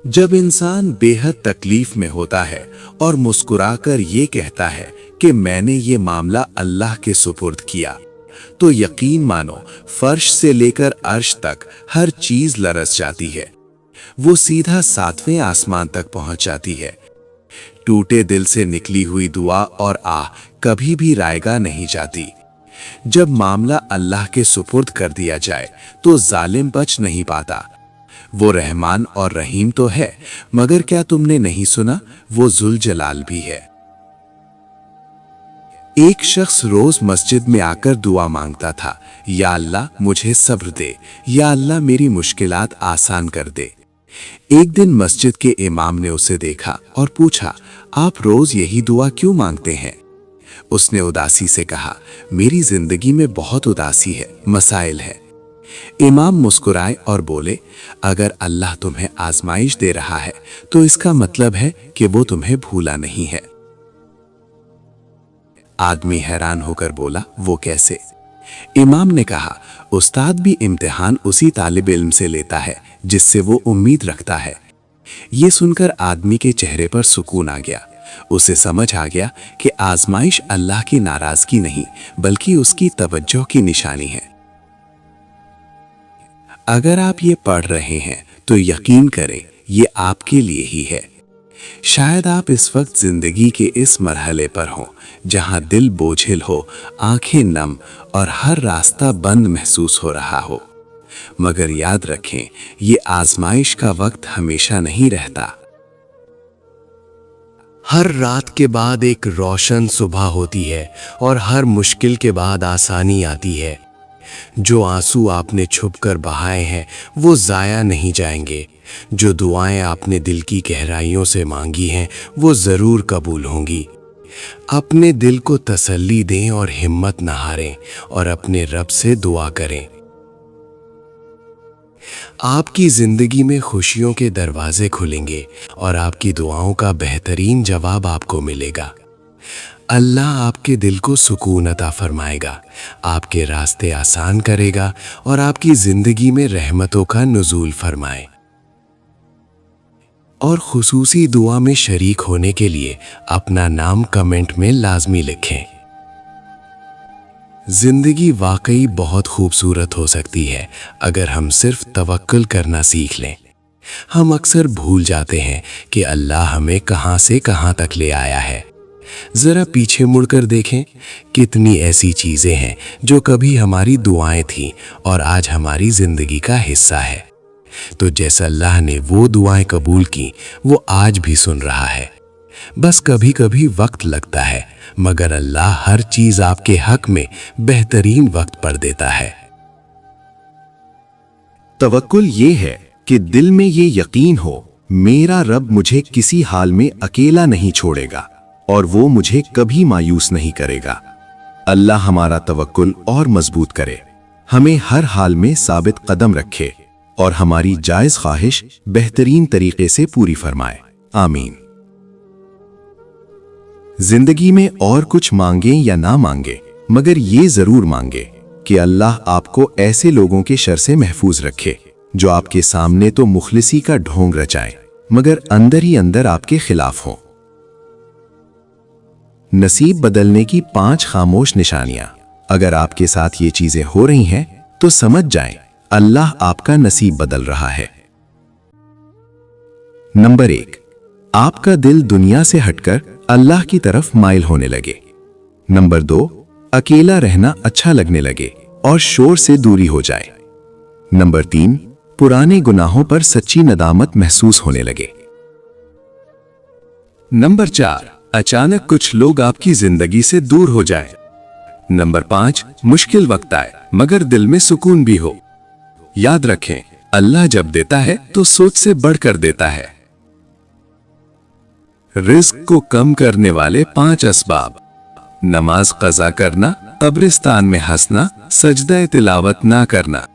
जब इंसान बेहद तकलीफ में होता है और मुस्कुराकर ये कहता है कि मैंने ये मामला अल्लाह के सुपुर्द किया, तो यकीन मानो फर्श से लेकर अर्श तक हर चीज लरस जाती है। वो सीधा 7वें आसमान तक पहुंच जाती है। टूटे दिल से निकली हुई दुआ और आह कभी भी रायगा नहीं जाती। जब मामला अल्लाह के सुपुर्द कर दिया जाए तो जालिम बच नहीं पाता। वो रहमान और रहीम तो है, मगर क्या तुमने नहीं सुना, वो जुल जलाल भी है। एक शख्स रोज मस्जिद में आकर दुआ मांगता था, या अल्लाह मुझे सब्र दे, या अल्लाह मेरी मुश्किलात आसान कर दे। एक दिन मस्जिद के इमाम ने उसे देखा और पूछा, आप रोज यही दुआ क्यों मांगते हैं? उसने उदासी से कहा, मेरी जिंदगी में बहुत उदासी है, मसाइल है। इमाम मुस्कुराए और बोले, अगर अल्लाह तुम्हें आजमाइश दे रहा है तो इसका मतलब है कि वो तुम्हें भूला नहीं है। आदमी हैरान होकर बोला, वो कैसे? इमाम ने कहा, उस्ताद भी इम्तिहान उसी तालिब इल्म से लेता है जिससे वो उम्मीद रखता है। ये सुनकर आदमी के चेहरे पर सुकून आ गया। उसे समझ आ गया कि आजमाइश अल्लाह की नाराजगी नहीं बल्कि उसकी तवज्जो की निशानी है। अगर आप ये पढ़ रहे हैं तो यकीन करें ये आपके लिए ही है। शायद आप इस वक्त जिंदगी के इस मरहले पर हों जहां दिल बोझिल हो, आंखें नम और हर रास्ता बंद महसूस हो रहा हो। मगर याद रखें, ये आजमाइश का वक्त हमेशा नहीं रहता। हर रात के बाद एक रोशन सुबह होती है और हर मुश्किल के बाद आसानी आती है। जो आंसू आपने छुपकर बहाए हैं वो जाया नहीं जाएंगे। जो दुआएं आपने दिल की गहराइयों से मांगी हैं वो जरूर कबूल होंगी। अपने दिल को तसल्ली दें और हिम्मत न हारें और अपने रब से दुआ करें। आपकी जिंदगी में खुशियों के दरवाजे खुलेंगे और आपकी दुआओं का बेहतरीन जवाब आपको मिलेगा। अल्लाह आपके दिल को सुकून अता फरमाएगा, आपके रास्ते आसान करेगा और आपकी जिंदगी में रहमतों का नुज़ूल फरमाए। और खुसूसी दुआ में शरीक होने के लिए अपना नाम कमेंट में लाजमी लिखें। जिंदगी वाकई बहुत खूबसूरत हो सकती है अगर हम सिर्फ तवक्कुल करना सीख लें। हम अक्सर भूल जाते हैं कि अल्लाह हमें कहां से कहां तक ले आया है। जरा पीछे मुड़कर देखें, कितनी ऐसी चीजें हैं जो कभी हमारी दुआएं थीं और आज हमारी जिंदगी का हिस्सा है। तो जैसा अल्लाह ने वो दुआएं कबूल की वो आज भी सुन रहा है। बस कभी कभी वक्त लगता है, मगर अल्लाह हर चीज आपके हक में बेहतरीन वक्त पर देता है। तवक्कुल ये है कि दिल में ये यकीन हो, मेरा रब मुझे किसी हाल में अकेला नहीं छोड़ेगा और वो मुझे कभी मायूस नहीं करेगा। अल्लाह हमारा तवक्कुल और मजबूत करे, हमें हर हाल में साबित कदम रखे और हमारी जायज ख्वाहिश बेहतरीन तरीके से पूरी फरमाए। आमीन। जिंदगी में और कुछ मांगे या ना मांगे, मगर ये जरूर मांगे कि अल्लाह आपको ऐसे लोगों के शर से महफूज रखे जो आपके सामने तो मुखलिसी का ढोंग रचाएं, मगर अंदर ही अंदर आपके खिलाफ हों। नसीब बदलने की 5 खामोश निशानियां। अगर आपके साथ ये चीजें हो रही हैं तो समझ जाएं, अल्लाह आपका नसीब बदल रहा है। नंबर 1, आपका दिल दुनिया से हटकर अल्लाह की तरफ माइल होने लगे। नंबर 2, अकेला रहना अच्छा लगने लगे और शोर से दूरी हो जाए। नंबर 3, पुराने गुनाहों पर सच्ची नदामत महसूस होने लगे। नंबर 4, अचानक कुछ लोग आपकी जिंदगी से दूर हो जाएं। नंबर 5, मुश्किल वक्त आए मगर दिल में सुकून भी हो। याद रखें, अल्लाह जब देता है तो सोच से बढ़कर देता है। रिस्क को कम करने वाले 5 असबाब। नमाज कज़ा करना, कब्रिस्तान में हंसना, सजदा तिलावत ना करना,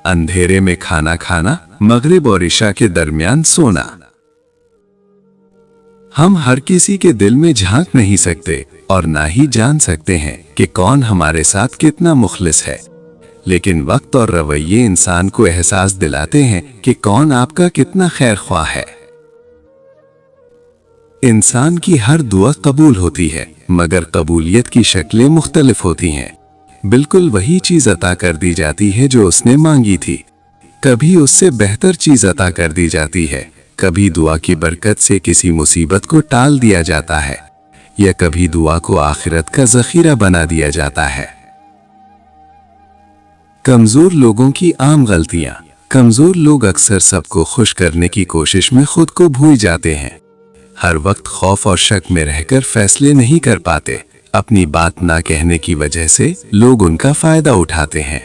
अंधेरे में खाना खाना, मगरिब और इशा के दरमियान सोना। हम हर किसी के दिल में झांक नहीं सकते और ना ही जान सकते हैं कि कौन हमारे साथ कितना मुखलिस है, लेकिन वक्त और रवैये इंसान को एहसास दिलाते हैं कि कौन आपका कितना खैर ख्वाह है। इंसान की हर दुआ कबूल होती है, मगर कबूलियत की शक्लें मुख्तलिफ होती हैं। बिल्कुल वही चीज अता कर दी जाती है जो उसने मांगी थी, कभी उससे बेहतर चीज अता कर दी जाती है, कभी दुआ की बरकत से किसी मुसीबत को टाल दिया जाता है, या कभी दुआ को आखिरत का जखीरा बना दिया जाता है। कमजोर लोगों की आम गलतियां। कमजोर लोग अक्सर सबको खुश करने की कोशिश में खुद को भूल जाते हैं। हर वक्त खौफ और शक में रहकर फैसले नहीं कर पाते। अपनी बात ना कहने की वजह से लोग उनका फायदा उठाते हैं।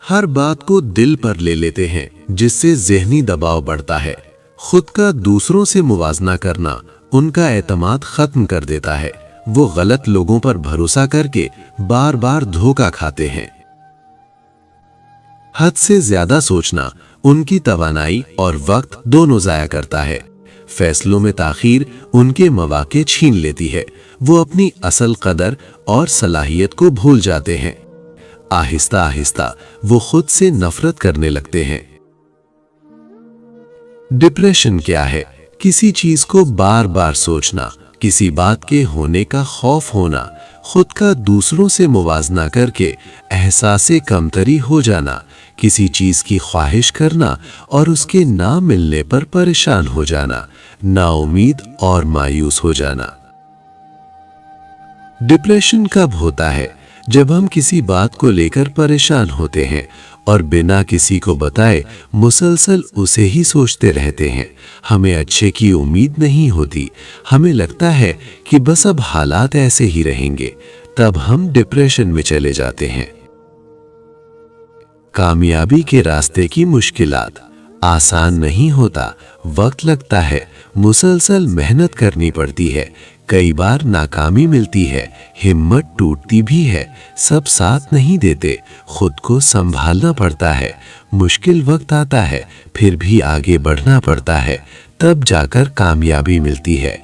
हर बात को दिल पर ले लेते हैं, जिससे ज़हनी दबाव बढ़ता है। खुद का दूसरों से मुवाजना करना उनका एतमाद खत्म कर देता है। वो गलत लोगों पर भरोसा करके बार बार धोखा खाते हैं। हद से ज्यादा सोचना उनकी तवानाई और वक्त दोनों जाया करता है। फैसलों में ताखीर उनके मौके छीन लेती है। वो अपनी असल कदर और सलाहियत को भूल जाते हैं। आहिस्ता आहिस्ता वो खुद से नफरत करने लगते हैं। डिप्रेशन क्या है? किसी चीज को बार बार सोचना, किसी बात के होने का खौफ होना, खुद का दूसरों से मुवाजना करके एहसासे कमतरी हो जाना, किसी चीज की ख्वाहिश करना और उसके ना मिलने पर परेशान हो जाना, नाउमीद और मायूस हो जाना। डिप्रेशन कब होता है? जब हम किसी बात को लेकर परेशान होते हैं और बिना किसी को बताए मुसलसल उसे ही सोचते रहते हैं। हमें अच्छे की उम्मीद नहीं होती, हमें लगता है कि बस अब हालात ऐसे ही रहेंगे, तब हम डिप्रेशन में चले जाते हैं। कामयाबी के रास्ते की मुश्किलात। आसान नहीं होता, वक्त लगता है, मुसलसल मेहनत करनी पड़ती है, कई बार नाकामी मिलती है, हिम्मत टूटती भी है, सब साथ नहीं देते, खुद को संभालना पड़ता है, मुश्किल वक्त आता है, फिर भी आगे बढ़ना पड़ता है, तब जाकर कामयाबी मिलती है।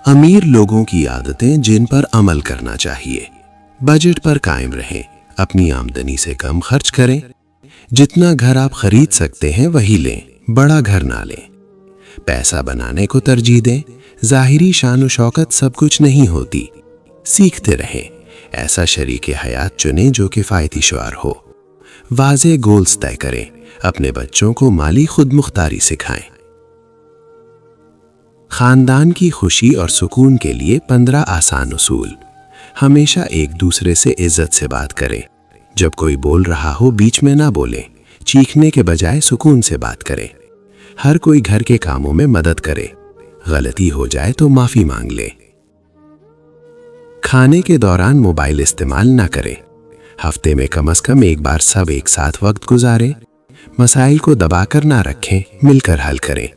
अमीर लोगों की आदतें जिन पर अमल करना चाहिए। बजट पर कायम रहें, अपनी आमदनी से कम खर्च करें, जितना घर आप खरीद सकते हैं वही लें, बड़ा घर ना लें। पैसा बनाने को तरजीह दें, जाहिरी शान व शौकत सब कुछ नहीं होती। सीखते रहें, ऐसा शरीके हयात चुनें जो किफ़ायती शुआर हो। वाज़े गोल्स तय करें, अपने बच्चों को माली खुद मुख्तारी सिखाएं। खानदान की खुशी और सुकून के लिए 15 आसान उसूल। हमेशा एक दूसरे से इज्जत से बात करें। जब कोई बोल रहा हो बीच में ना बोलें, चीखने के बजाय सुकून से बात करें। हर कोई घर के कामों में मदद करे, गलती हो जाए तो माफी मांग ले। खाने के दौरान मोबाइल इस्तेमाल ना करें। हफ्ते में कम से कम एक बार सब एक साथ वक्त गुजारें। मसाइल को दबाकर ना रखें, मिलकर हल करें।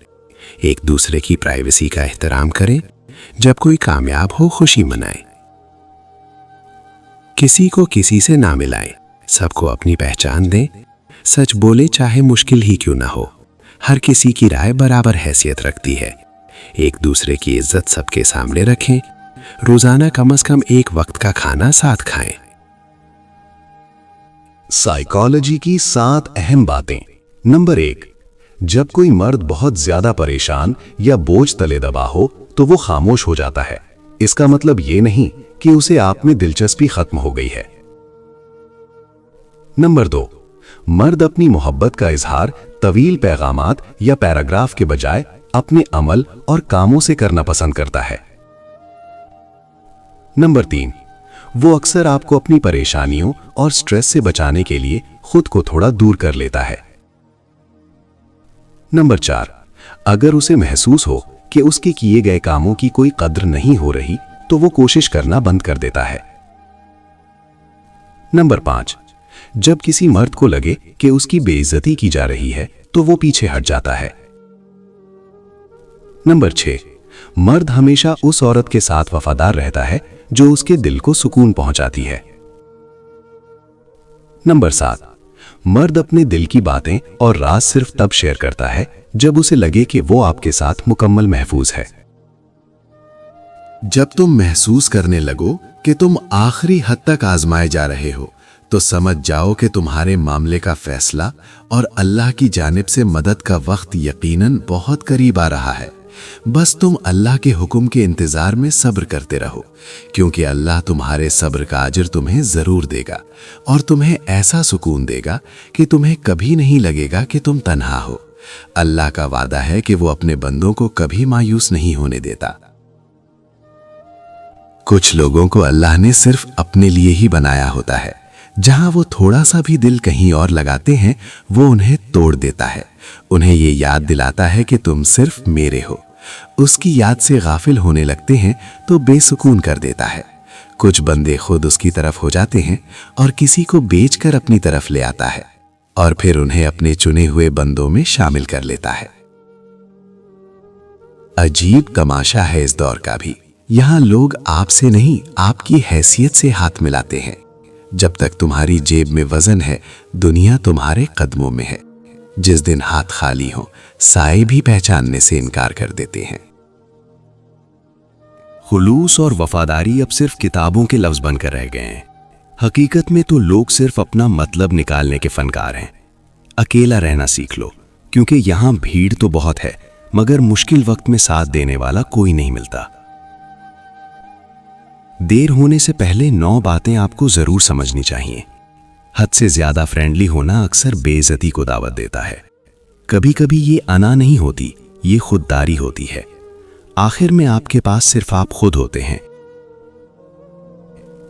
एक दूसरे की प्राइवेसी का एहतराम करें। जब कोई कामयाब हो खुशी मनाएं। किसी को किसी से ना मिलाएं, सबको अपनी पहचान दें। सच बोले चाहे मुश्किल ही क्यों ना हो। हर किसी की राय बराबर हैसियत रखती है। एक दूसरे की इज्जत सबके सामने रखें। रोजाना कम से कम एक वक्त का खाना साथ खाएं। साइकोलॉजी की 7 अहम बातें। नंबर 1, जब कोई मर्द बहुत ज्यादा परेशान या बोझ तले दबा हो तो वो खामोश हो जाता है। इसका मतलब ये नहीं कि उसे आप में दिलचस्पी खत्म हो गई है। नंबर 2, मर्द अपनी मोहब्बत का इजहार तवील पैगामात या पैराग्राफ के बजाय अपने अमल और कामों से करना पसंद करता है। नंबर 3, वो अक्सर आपको अपनी परेशानियों और स्ट्रेस से बचाने के लिए खुद को थोड़ा दूर कर लेता है। नंबर 4, अगर उसे महसूस हो कि उसके किए गए कामों की कोई कद्र नहीं हो रही तो वो कोशिश करना बंद कर देता है। नंबर 5, जब किसी मर्द को लगे कि उसकी बेइज्जती की जा रही है तो वो पीछे हट जाता है। नंबर 6, मर्द हमेशा उस औरत के साथ वफादार रहता है जो उसके दिल को सुकून पहुंचाती है। नंबर 7, मर्द अपने दिल की बातें और राज सिर्फ तब शेयर करता है जब उसे लगे कि वो आपके साथ मुकम्मल महफूज है। जब तुम महसूस करने लगो कि तुम आखिरी हद तक आजमाए जा रहे हो, तो समझ जाओ कि तुम्हारे मामले का फैसला और अल्लाह की जानिब से मदद का वक्त यकीनन बहुत करीब आ रहा है। बस तुम अल्लाह के हुक्म के इंतज़ार में सब्र करते रहो, क्योंकि अल्लाह तुम्हारे सब्र का अजर तुम्हें ज़रूर देगा और तुम्हें ऐसा सुकून देगा कि तुम्हें कभी नहीं लगेगा कि तुम तन्हा हो। अल्लाह का वादा है कि वो अपने बंदों को कभी मायूस नहीं होने देता। कुछ लोगों को अल्लाह ने सिर्फ अपने लिए ही बनाया होता है। जहां वो थोड़ा सा भी दिल कहीं और लगाते हैं, वो उन्हें तोड़ देता है। उन्हें ये याद दिलाता है कि तुम सिर्फ मेरे हो। उसकी याद से गाफिल होने लगते हैं तो बेसुकून कर देता है। कुछ बंदे खुद उसकी तरफ हो जाते हैं और किसी को बेचकर अपनी तरफ ले आता है और फिर उन्हें अपने चुने हुए बंदों में शामिल कर लेता है। अजीब तमाशा है इस दौर का भी। यहाँ लोग आपसे नहीं, आपकी हैसियत से हाथ मिलाते हैं। जब तक तुम्हारी जेब में वजन है, दुनिया तुम्हारे कदमों में है। जिस दिन हाथ खाली हो, साए भी पहचानने से इनकार कर देते हैं। खुलूस और वफादारी अब सिर्फ किताबों के लफ्ज बनकर रह गए हैं। हकीकत में तो लोग सिर्फ अपना मतलब निकालने के फनकार हैं। अकेला रहना सीख लो, क्योंकि यहाँ भीड़ तो बहुत है, मगर मुश्किल वक्त में साथ देने वाला कोई नहीं मिलता। देर होने से पहले 9 बातें आपको जरूर समझनी चाहिए। हद से ज्यादा फ्रेंडली होना अक्सर बेइज्जती को दावत देता है। कभी कभी ये अना नहीं होती, ये खुददारी होती है। आखिर में आपके पास सिर्फ आप खुद होते हैं।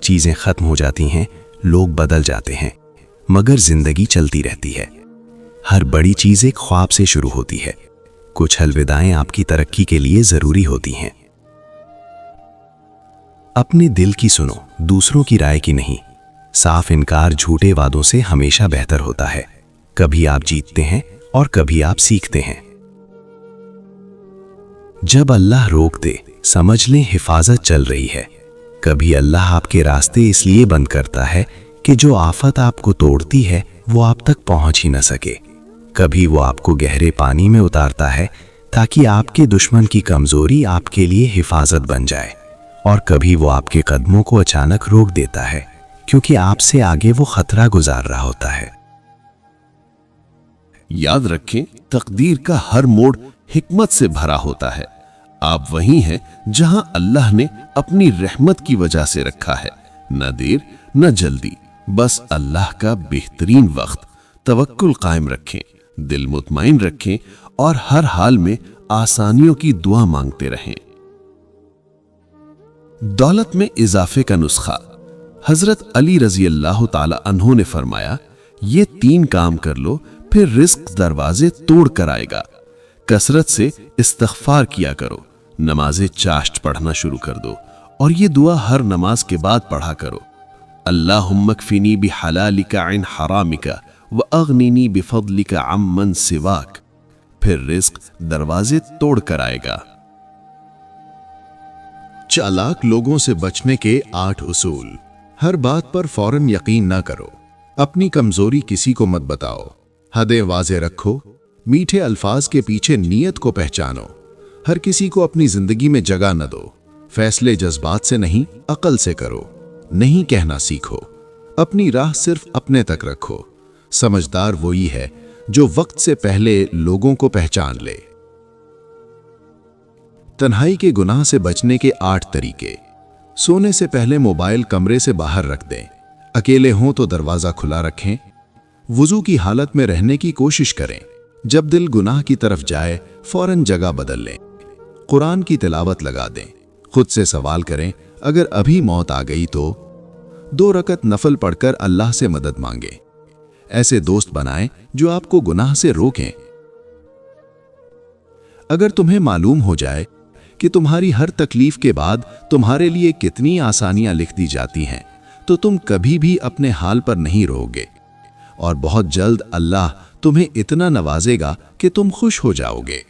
चीजें खत्म हो जाती हैं, लोग बदल जाते हैं, मगर जिंदगी चलती रहती है। हर बड़ी चीज एक ख्वाब से शुरू होती है। कुछ अलविदाएं आपकी तरक्की के लिए जरूरी होती हैं। अपने दिल की सुनो, दूसरों की राय की नहीं। साफ इनकार झूठे वादों से हमेशा बेहतर होता है। कभी आप जीतते हैं और कभी आप सीखते हैं। जब अल्लाह रोक दे, समझ लें हिफाजत चल रही है। कभी अल्लाह आपके रास्ते इसलिए बंद करता है कि जो आफत आपको तोड़ती है वो आप तक पहुंच ही न सके। कभी वो आपको गहरे पानी में उतारता है ताकि आपके दुश्मन की कमजोरी आपके लिए हिफाजत बन जाए, और कभी वो आपके कदमों को अचानक रोक देता है क्योंकि आपसे आगे वो खतरा गुजार रहा होता है। याद रखें, तकदीर का हर मोड़ हिकमत से भरा होता है। आप वहीं हैं जहां अल्लाह ने अपनी रहमत की वजह से रखा है। न देर न जल्दी, बस अल्लाह का बेहतरीन वक्त। तवक्कुल कायम रखें, दिल मुतमईन रखें और हर हाल में आसानियों की दुआ मांगते रहें। दौलत में इजाफे का नुस्खा। हजरत अली रजी अल्लाह ताला अन्हु ने फरमाया, ये 3 काम कर लो, फिर रिस्क दरवाजे तोड़ कर आएगा। कसरत से इस्तिग़फ़ार किया करो, नमाज़े चाश्त पढ़ना शुरू कर दो और ये दुआ हर नमाज के बाद पढ़ा करो। अल्लाहुम्मा कफ़िनी बिहलालिका अन हरामिका व अग़निनी बिफ़ज़लिका अम्मन सिवाक। फिर रिस्क दरवाजे तोड़ कर आएगा। चालाक लोगों से बचने के 8 उसूल। हर बात पर फौरन यकीन ना करो। अपनी कमजोरी किसी को मत बताओ। हदें वाज़े रखो। मीठे अल्फाज के पीछे नीयत को पहचानो। हर किसी को अपनी जिंदगी में जगह न दो। फैसले जज्बात से नहीं, अकल से करो। नहीं कहना सीखो। अपनी राह सिर्फ अपने तक रखो। समझदार वही है जो वक्त से पहले लोगों को पहचान ले। तन्हाई के गुनाह से बचने के 8 तरीके। सोने से पहले मोबाइल कमरे से बाहर रख दें। अकेले हों तो दरवाज़ा खुला रखें। वुज़ू की हालत में रहने की कोशिश करें। जब दिल गुनाह की तरफ जाए, फौरन जगह बदल लें। कुरान की तिलावत लगा दें। खुद से सवाल करें, अगर अभी मौत आ गई तो 2 रकत नफल पढ़कर अल्लाह से मदद मांगें। ऐसे दोस्त बनाएं जो आपको गुनाह से रोकें। अगर तुम्हें मालूम हो जाए कि तुम्हारी हर तकलीफ के बाद तुम्हारे लिए कितनी आसानियां लिख दी जाती हैं, तो तुम कभी भी अपने हाल पर नहीं रहोगे और बहुत जल्द अल्लाह तुम्हें इतना नवाजेगा कि तुम खुश हो जाओगे।